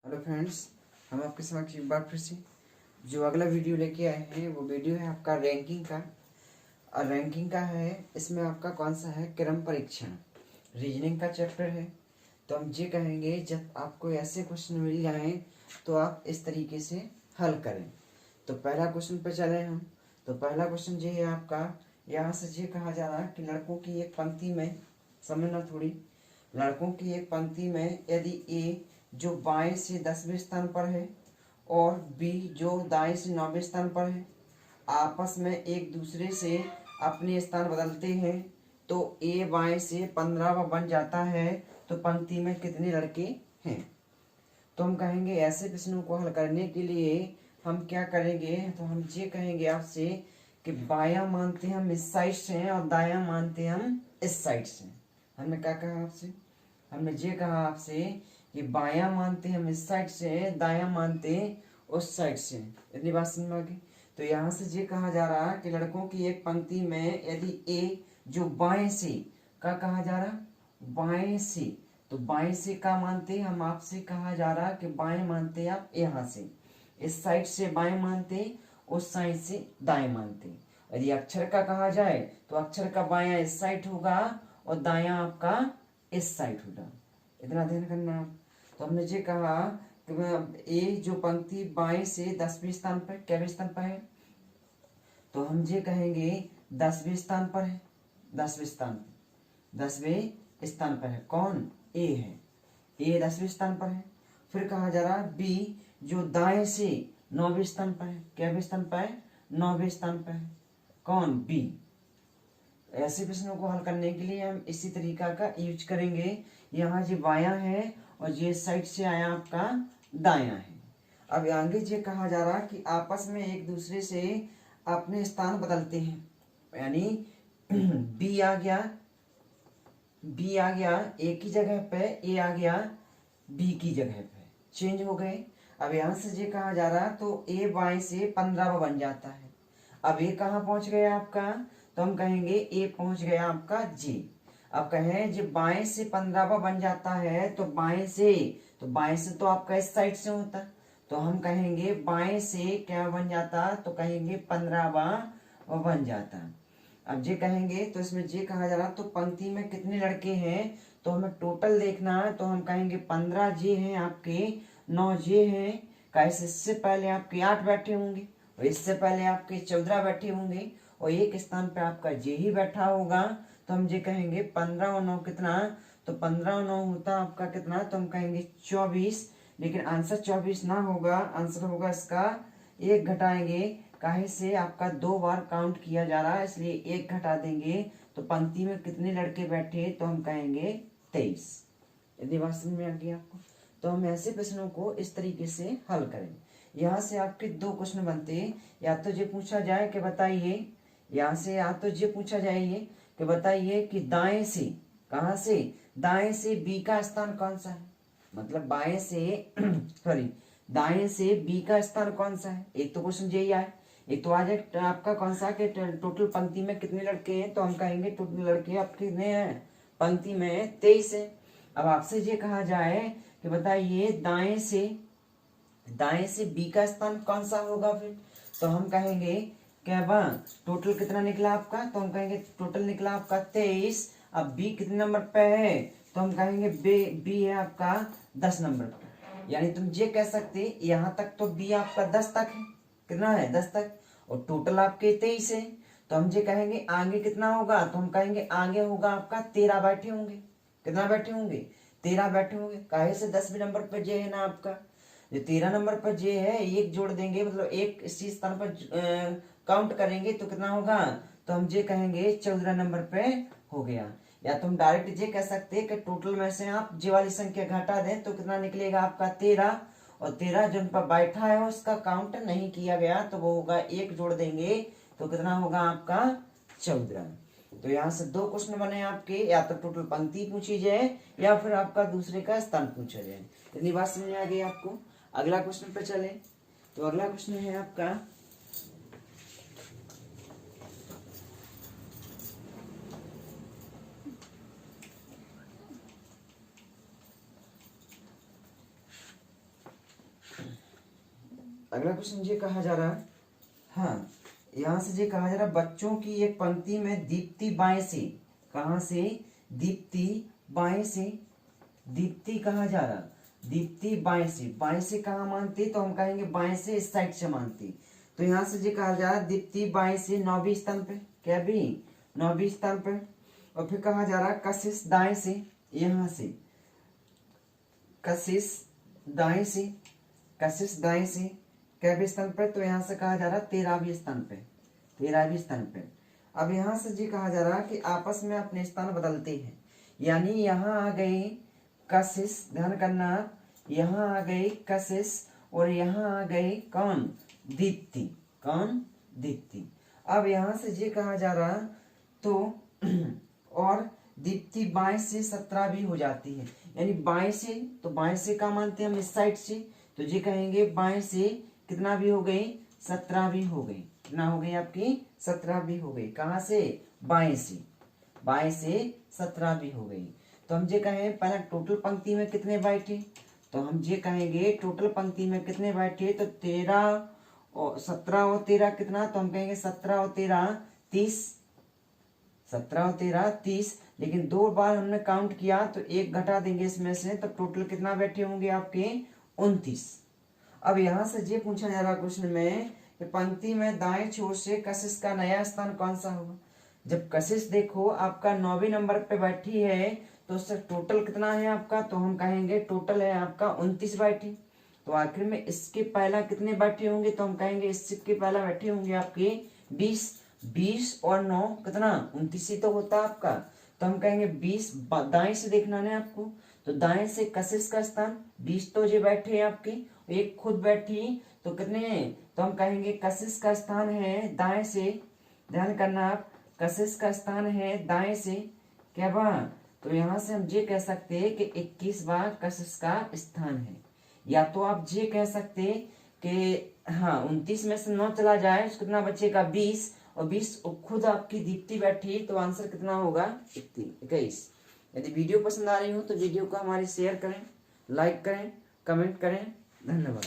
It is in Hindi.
हेलो फ्रेंड्स, हम आपके समक्ष एक बार फिर से जो अगला वीडियो लेके आए हैं वो वीडियो है आपका रैंकिंग का। और रैंकिंग का है, इसमें आपका कौन सा है, क्रम परीक्षण रीजनिंग का चैप्टर है। तो हम ये कहेंगे, जब आपको ऐसे क्वेश्चन मिल जाएं तो आप इस तरीके से हल करें। तो पहला क्वेश्चन पे चले हम। तो पहला क्वेश्चन ये है आपका, यहाँ से ये कहा जा रहा है कि लड़कों की एक पंक्ति में, समझना थोड़ी, लड़कों की एक पंक्ति में यदि ए जो बाएं से 10वें स्थान पर है और बी जो दाएं से 9वें स्थान पर है आपस में एक दूसरे से अपने स्थान बदलते हैं तो ए बाएं से 15वां बन जाता है, तो पंक्ति में कितने लड़के हैं। तो हम कहेंगे ऐसे प्रश्नों को हल करने के लिए हम क्या करेंगे, तो हम ये कहेंगे आपसे कि बायां मानते हम इस साइड से हैं और दायां मानते हम इस साइड से। हमने क्या कहा आपसे, हमने ये कहा आपसे कि बायां मानते हम इस साइड से, दायां मानते उस साइड से। इतनी बात समझ में आ गई। तो यहाँ से ये कहा जा रहा है कि लड़कों की एक पंक्ति में यदि ए जो बाएं से, क्या कहा जा रहा, बाएं से, तो बाएं से का मानते हम आपसे कहा जा रहा कि बाएं मानते आप यहाँ से, इस साइड से बाएं मानते, उस साइड से दाएं मानते। यदि अक्षर का कहा जाए तो अक्षर का बायां इस साइड होगा और दायां आपका इस साइड होगा। इतना ध्यान करना आप। तो हमने ये कहा कि ए जो पंक्ति बाएं से 10वें स्थान पर, कैवें स्थान पर है, तो हम ये कहेंगे 10वें स्थान पर है, 10वें स्थान पर, 10वें स्थान पर है। कौन, ए है, ए 10वें स्थान पर है। फिर कहा जा रहा बी जो दाएं से 9वें स्थान पर है, कैवें स्थान पर है, 9वें स्थान पर है। कौन, बी। ऐसे प्रश्नों को हल करने के लिए हम इसी तरीका का यूज करेंगे। यहाँ जो बायां है और ये साइड से आया आपका दायां है। अब आगे ये कहा जा रहा कि आपस में एक दूसरे से अपने स्थान बदलते हैं, यानी बी आ गया, बी आ गया ए की जगह पे, ए आ गया बी की जगह पे, चेंज हो गए। अब यहाँ से ये कहा जा रहा तो ए बाएं से 15वां बन जाता है। अब ए कहाँ पहुंच गया आपका, तो हम कहेंगे ए पहुंच गया आपका जी। अब कहें जब बाएं से 15वां बन जाता है तो बाएं से, तो बाएं से तो आपका इस साइड से होता, तो हम कहेंगे बाएं से क्या बन जाता, तो कहेंगे 15वां बन जाता। अब ये कहेंगे तो इसमें ये कहा जा रहा तो पंक्ति में कितने लड़के हैं, तो हमें टोटल देखना है। तो हम कहेंगे 15 जे हैं आपके, 9 जे हैं, कैसे इससे पहले आपके 8 बैठे होंगे और इससे पहले आपके 14 बैठे होंगे और एक स्थान पे आपका जे ही बैठा होगा। तो हम ये कहेंगे 15 और 9 कितना, तो 15 और 9 होता आपका कितना, तो हम कहेंगे 24। लेकिन आंसर 24 ना होगा, आंसर होगा इसका 1 घटाएंगे, काहे से आपका 2 बार काउंट किया जा रहा है इसलिए 1 घटा देंगे। तो पंक्ति में कितने लड़के बैठे, तो हम कहेंगे 23। यदि बात समझ में आ गई आपको, तो हम ऐसे प्रश्नों को इस तरीके से हल करें। यहाँ से आपके 2 क्वेश्चन बनते, या तो ये पूछा जाए कि बताइए, यहाँ से या तो ये पूछा जाइए कि बताइए कि दाएं से, कहाँ से, दाएं से बी का स्थान कौन सा है, मतलब बाएं से सॉरी दाएं से बी का स्थान कौन सा है। एक तो क्वेश्चन यही आए, एक तो आ जाए आपका कौन सा कि टोटल पंक्ति में कितने लड़के हैं, तो हम कहेंगे टोटल लड़के आपके कितने हैं, पंक्ति में 23 है। अब आपसे ये कहा जाए कि बताइए दाएं से बी का स्थान कौन सा होगा, फिर तो हम कहेंगे क्या बा टोटल कितना निकला आपका, तो हम कहेंगे टोटल निकला आपका 23। अब बी कितने नंबर पे है, तो हम कहेंगे बी है आपका 10 नंबर पे। यानी तुम ये कह सकते यहाँ तक तो बी आपका 10 तक है, कितना है 10 तक, और टोटल आपके 23 है। तो हम ये कहेंगे आगे कितना होगा, तो हम कहेंगे आगे होगा आपका 13 बैठे होंगे। कितना बैठे होंगे, 13 बैठे होंगे। काहे से 10वें नंबर पर जे है ना आपका, जो 13 नंबर पर जे है, एक जोड़ देंगे, मतलब एक इसी स्थान पर काउंट करेंगे तो कितना होगा, तो हम ये कहेंगे 14 नंबर पे हो गया। या तुम डायरेक्ट ये कह सकते हैं कि टोटल में से आप जे वाली संख्या घटा दें तो कितना निकलेगा आपका 13, और 13 जिन पर बैठा है उसका काउंट नहीं किया गया तो वो होगा, एक जोड़ देंगे तो कितना होगा आपका 14। तो यहाँ से 2 क्वेश्चन बने आपके, या तो टोटल पंक्ति पूछी जाए या फिर आपका दूसरे का स्थान पूछा जाए। इतनी बात समझ में आ गई आपको। अगला क्वेश्चन पे चले। तो अगला क्वेश्चन है आपका, अगला क्वेश्चन ये कहा जा रहा है, हाँ यहाँ से ये कहा जा रहा है, बच्चों की एक पंक्ति में दीप्ति बाएं से, कहाँ से, दीप्ति बाएं से, दीप्ति कहा जा रहा, दीप्ति बाएं से, बाएं से कहाँ मानती, तो हम कहेंगे बाएं से इस साइड से मानती। तो यहाँ से ये कहा जा रहा है दीप्ति बाएं से 9वीं स्तंभ पे, क्या भी 9वीं स्तंभ पे। और फिर कहा जा रहा है कशिश दाएं से, यहाँ से कशिश दाएं से, कशिश दाएं से कैवे स्तंभ पे, तो यहाँ से कहा जा रहा है 13वीं स्तंभ पे, 13वीं स्तंभ पे। अब यहाँ से जी कहा जा रहा है कि आपस में अपने स्थान बदलते हैं, यानी यहाँ आ गई कशिश, ध्यान करना, यहाँ आ गई कशिश और यहाँ आ गई कौन, दीप्ति, कौन, दीप्ति। अब यहाँ से ये कहा जा रहा तो और दीप्ति बाएं से 17 भी हो जाती है, यानी बाएं से, तो बाएं से का मानते हैं हम इस साइड से, तो ये कहेंगे बाएं से कितना भी हो गई, 17 भी हो गई, कितना हो गई आपकी, 17 भी हो गई, कहाँ से, बाएं से, बाएं से 17 भी हो गई। तो हम ये कहें पहले टोटल पंक्ति में कितने बैठे, तो हम ये कहेंगे टोटल पंक्ति में कितने बैठे, तो 13 और 17 और 13 कितना, तो हम कहेंगे 17 और 13 30, 17 और 13 30, लेकिन 2 बार हमने काउंट किया तो 1 घटा देंगे इसमें से, तो टोटल कितना बैठे होंगे आपके, 29। अब यहाँ से ये पूछा जा रहा क्वेश्चन में कि पंक्ति में दाएं छोर से कशिश का नया स्थान कौन सा होगा। जब कशिश देखो आपका 9वें नंबर पे बैठी है, तो उससे टोटल कितना है आपका, तो हम कहेंगे टोटल है आपका 29 बैठी। तो आखिर में इसके पहला कितने बैठे होंगे, तो हम कहेंगे इसके पहला बैठे होंगे आपके 20, 20 और 9 कितना, 29 ही तो होता आपका। तो हम कहेंगे 20 दाएं से देखना है आपको, तो दाएं से कशिश का स्थान 20 तो ये बैठे हैं आपके, एक खुद बैठी, तो कितने हैं, तो हम कहेंगे कशिश का स्थान है दाएं से, ध्यान करना आप, कशिश का स्थान है दाएं से, क्या बा, तो यहाँ से हम ये कह सकते हैं कि 21वां कशिश का स्थान है। या तो आप ये कह सकते कि हाँ 29 में से 9 चला जाए, कितना बचेगा 20, और 20 खुद आपकी दीप्ति बैठी, तो आंसर कितना होगा 21। यदि वीडियो पसंद आ रही हो तो वीडियो को हमारे शेयर करें, लाइक करें, कमेंट करें। धन्यवाद।